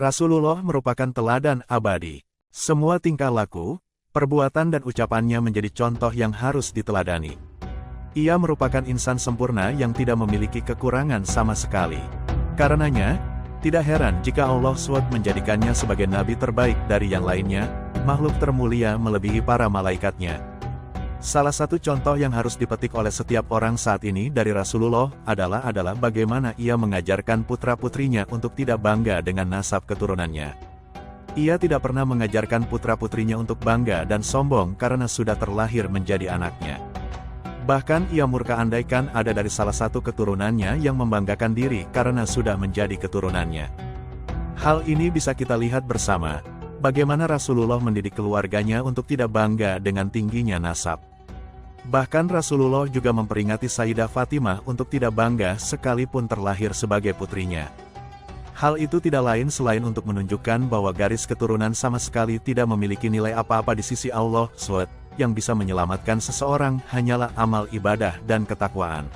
Rasulullah merupakan teladan abadi. Semua tingkah laku, perbuatan dan ucapannya menjadi contoh yang harus diteladani. Ia merupakan insan sempurna yang tidak memiliki kekurangan sama sekali. Karenanya, tidak heran jika Allah SWT menjadikannya sebagai nabi terbaik dari yang lainnya, makhluk termulia melebihi para malaikatnya. Salah satu contoh yang harus dipetik oleh setiap orang saat ini dari Rasulullah adalah bagaimana ia mengajarkan putra-putrinya untuk tidak bangga dengan nasab keturunannya. Ia tidak pernah mengajarkan putra-putrinya untuk bangga dan sombong karena sudah terlahir menjadi anaknya. Bahkan ia murka andaikan ada dari salah satu keturunannya yang membanggakan diri karena sudah menjadi keturunannya. Hal ini bisa kita lihat bersama, bagaimana Rasulullah mendidik keluarganya untuk tidak bangga dengan tingginya nasab. Bahkan Rasulullah juga memperingati Sayyidah Fatimah untuk tidak bangga sekalipun terlahir sebagai putrinya. Hal itu tidak lain selain untuk menunjukkan bahwa garis keturunan sama sekali tidak memiliki nilai apa-apa di sisi Allah SWT, yang bisa menyelamatkan seseorang hanyalah amal ibadah dan ketakwaan.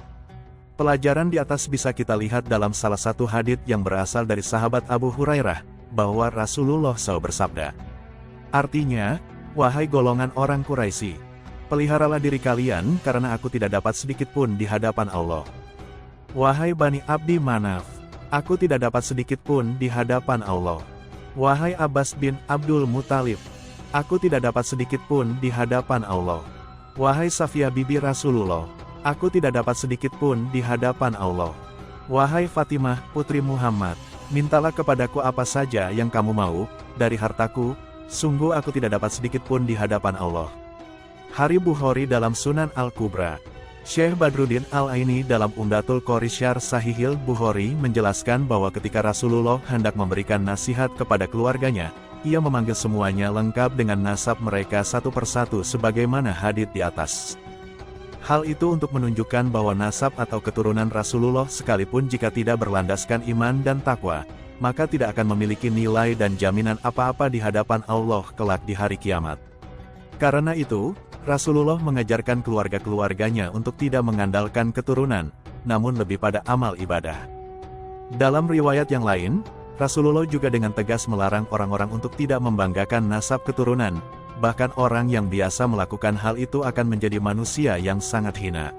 Pelajaran di atas bisa kita lihat dalam salah satu hadits yang berasal dari sahabat Abu Hurairah, bahwa Rasulullah SAW bersabda. Artinya, wahai golongan orang Quraisy, peliharalah diri kalian karena aku tidak dapat sedikit pun di hadapan Allah. Wahai Bani Abdi Manaf, aku tidak dapat sedikit pun di hadapan Allah. Wahai Abbas bin Abdul Muthalib, aku tidak dapat sedikit pun di hadapan Allah. Wahai Safiyah bibi Rasulullah, aku tidak dapat sedikit pun di hadapan Allah. Wahai Fatimah, putri Muhammad, mintalah kepadaku apa saja yang kamu mau, dari hartaku, sungguh aku tidak dapat sedikit pun di hadapan Allah. Hari Bukhari dalam Sunan Al-Kubra. Syekh Badruddin Al-Aini dalam Umdatul Qori Syarh Sahihil Bukhari menjelaskan bahwa ketika Rasulullah hendak memberikan nasihat kepada keluarganya, ia memanggil semuanya lengkap dengan nasab mereka satu persatu sebagaimana hadits di atas. Hal itu untuk menunjukkan bahwa nasab atau keturunan Rasulullah sekalipun jika tidak berlandaskan iman dan takwa, maka tidak akan memiliki nilai dan jaminan apa-apa di hadapan Allah kelak di hari kiamat. Karena itu, Rasulullah mengajarkan keluarga-keluarganya untuk tidak mengandalkan keturunan, namun lebih pada amal ibadah. Dalam riwayat yang lain, Rasulullah juga dengan tegas melarang orang-orang untuk tidak membanggakan nasab keturunan, bahkan orang yang biasa melakukan hal itu akan menjadi manusia yang sangat hina.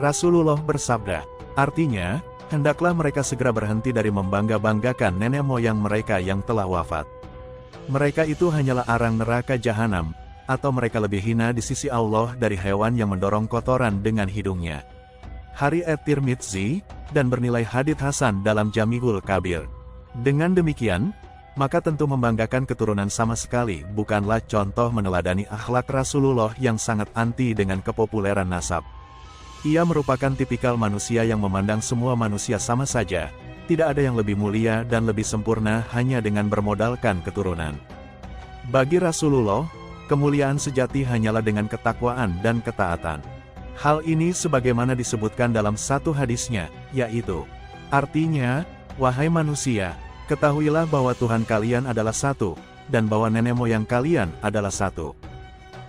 Rasulullah bersabda, artinya, hendaklah mereka segera berhenti dari membangga-banggakan nenek moyang mereka yang telah wafat. Mereka itu hanyalah arang neraka jahanam, atau mereka lebih hina di sisi Allah dari hewan yang mendorong kotoran dengan hidungnya. Hari At-Tirmidzi, dan bernilai hadits hasan dalam Jami'ul Kabir. Dengan demikian, maka tentu membanggakan keturunan sama sekali bukanlah contoh meneladani akhlak Rasulullah yang sangat anti dengan kepopuleran nasab. Ia merupakan tipikal manusia yang memandang semua manusia sama saja, tidak ada yang lebih mulia dan lebih sempurna hanya dengan bermodalkan keturunan. Bagi Rasulullah, kemuliaan sejati hanyalah dengan ketakwaan dan ketaatan. Hal ini sebagaimana disebutkan dalam satu hadisnya, yaitu, artinya, wahai manusia, ketahuilah bahwa Tuhan kalian adalah satu, dan bahwa nenek moyang kalian adalah satu.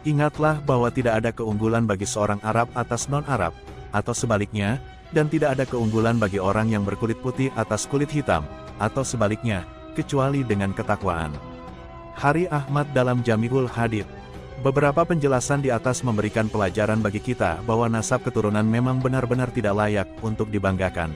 Ingatlah bahwa tidak ada keunggulan bagi seorang Arab atas non-Arab, atau sebaliknya, dan tidak ada keunggulan bagi orang yang berkulit putih atas kulit hitam, atau sebaliknya, kecuali dengan ketakwaan. Hari Ahmad dalam Jami'ul Hadits. Beberapa penjelasan di atas memberikan pelajaran bagi kita bahwa nasab keturunan memang benar-benar tidak layak untuk dibanggakan.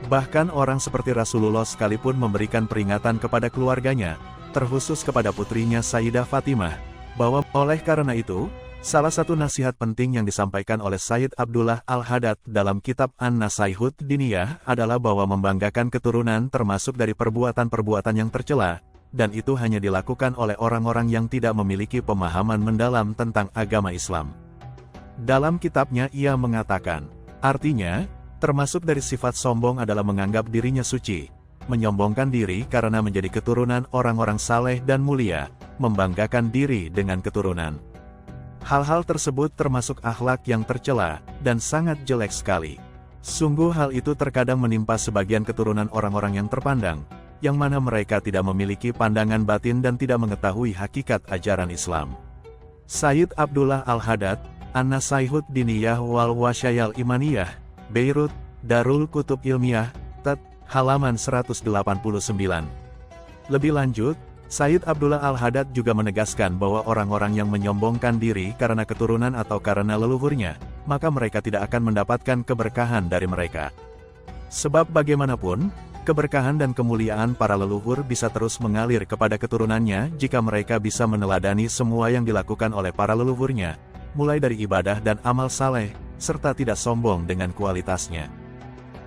Bahkan orang seperti Rasulullah sekalipun memberikan peringatan kepada keluarganya, terkhusus kepada putrinya Sayyidah Fatimah, bahwa oleh karena itu, salah satu nasihat penting yang disampaikan oleh Sayyid Abdullah Al-Haddad dalam kitab An-Nasaihut Diniyah adalah bahwa membanggakan keturunan termasuk dari perbuatan-perbuatan yang tercela, dan itu hanya dilakukan oleh orang-orang yang tidak memiliki pemahaman mendalam tentang agama Islam. Dalam kitabnya ia mengatakan, artinya, termasuk dari sifat sombong adalah menganggap dirinya suci, menyombongkan diri karena menjadi keturunan orang-orang saleh dan mulia, membanggakan diri dengan keturunan. Hal-hal tersebut termasuk akhlak yang tercela, dan sangat jelek sekali. Sungguh hal itu terkadang menimpa sebagian keturunan orang-orang yang terpandang, yang mana mereka tidak memiliki pandangan batin dan tidak mengetahui hakikat ajaran Islam. Sayyid Abdullah Al-Haddad, An-Nasaihut Diniyah wal Wasyayal Imaniyah, Beirut, Darul Kutub Ilmiah, Tet, halaman 189. Lebih lanjut, Sayyid Abdullah Al-Haddad juga menegaskan bahwa orang-orang yang menyombongkan diri karena keturunan atau karena leluhurnya, maka mereka tidak akan mendapatkan keberkahan dari mereka. Sebab bagaimanapun, keberkahan dan kemuliaan para leluhur bisa terus mengalir kepada keturunannya jika mereka bisa meneladani semua yang dilakukan oleh para leluhurnya, mulai dari ibadah dan amal saleh, serta tidak sombong dengan kualitasnya.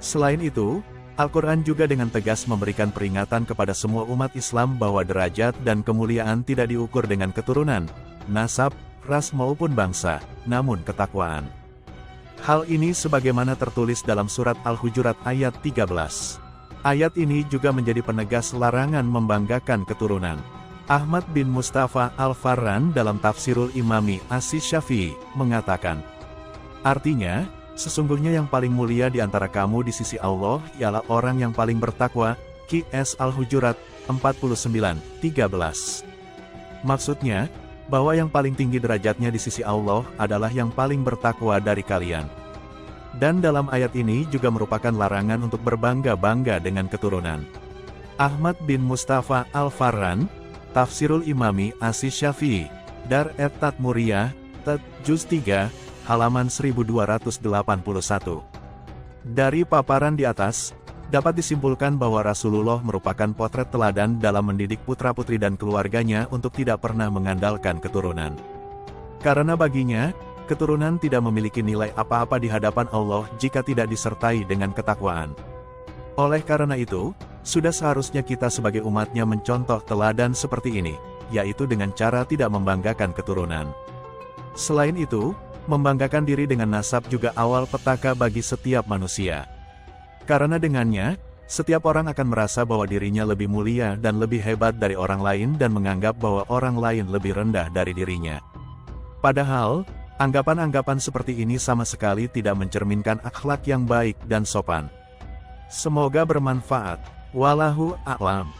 Selain itu, Al-Quran juga dengan tegas memberikan peringatan kepada semua umat Islam bahwa derajat dan kemuliaan tidak diukur dengan keturunan, nasab, ras maupun bangsa, namun ketakwaan. Hal ini sebagaimana tertulis dalam surat Al-Hujurat ayat 13. Ayat ini juga menjadi penegas larangan membanggakan keturunan. Ahmad bin Mustafa Al-Farran dalam Tafsirul Imami Asy-Syafi'i mengatakan, artinya, sesungguhnya yang paling mulia di antara kamu di sisi Allah ialah orang yang paling bertakwa. Qs Al-Hujurat 49:13. Maksudnya, bahwa yang paling tinggi derajatnya di sisi Allah adalah yang paling bertakwa dari kalian. Dan dalam ayat ini juga merupakan larangan untuk berbangga-bangga dengan keturunan. Ahmad bin Mustafa Al-Farran, Tafsirul Imami Asy-Syafi'i, Dar et-Tadmuriyah, Tet. Juz 3, halaman 1281. Dari paparan di atas, dapat disimpulkan bahwa Rasulullah merupakan potret teladan dalam mendidik putra-putri dan keluarganya untuk tidak pernah mengandalkan keturunan. Karena baginya, keturunan tidak memiliki nilai apa-apa di hadapan Allah jika tidak disertai dengan ketakwaan. Oleh karena itu, sudah seharusnya kita sebagai umatnya mencontoh teladan seperti ini, yaitu dengan cara tidak membanggakan keturunan. Selain itu, membanggakan diri dengan nasab juga awal petaka bagi setiap manusia. Karena dengannya, setiap orang akan merasa bahwa dirinya lebih mulia dan lebih hebat dari orang lain dan menganggap bahwa orang lain lebih rendah dari dirinya. Padahal, anggapan-anggapan seperti ini sama sekali tidak mencerminkan akhlak yang baik dan sopan. Semoga bermanfaat. Wallahu a'lam.